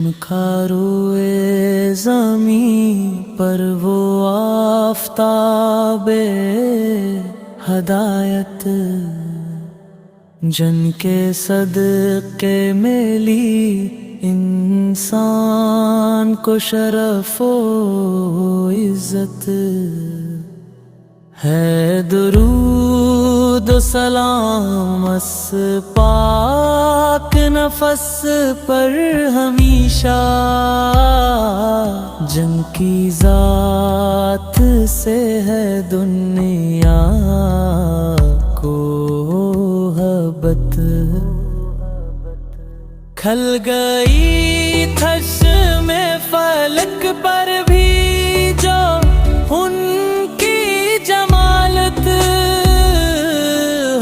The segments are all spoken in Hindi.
खारोए ज़मीं पर वो आफ़ताबे हदायत जन के सदक़े मिली इंसान को शरफ़ो इज़्ज़त है। दुरूद सलाम अस पाक नफ़स पर हमेशा जन की ज़ात से है दुनिया को हबत। खल गई थश में फलक पर भी जो उनकी जमालत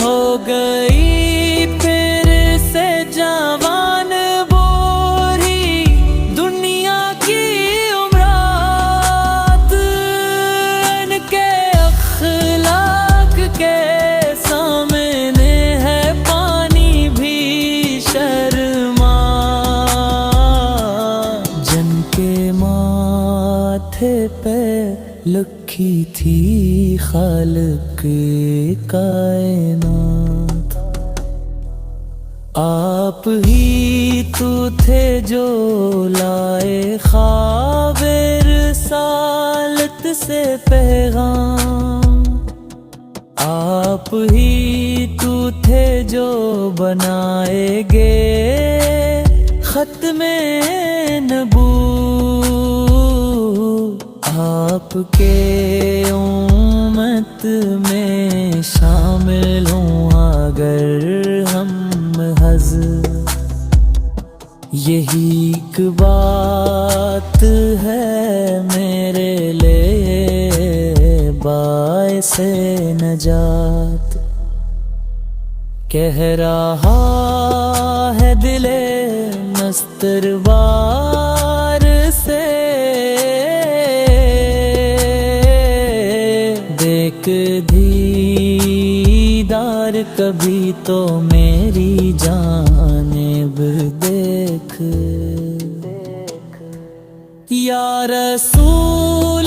हो गई फिर से जवान बोरी दुनिया की उम्रात। इनके अखलाक के सामने है पानी भी शर्मा जन के माथे पे लखी थी खालिक कायनात। आप ही तो थे जो लाए ख्वाबे रिसालत से पैगाम। आप ही तो थे जो बनाएगे खत्मे नबूवत। आपके उम्मत में शामिल हों अगर हम हज़, यही एक बात है मेरे लिए बाइसे नजात। कह रहा है दिले नस्तरवार से देख दीदार कभी तो मेरी जानिब देख। या रसूल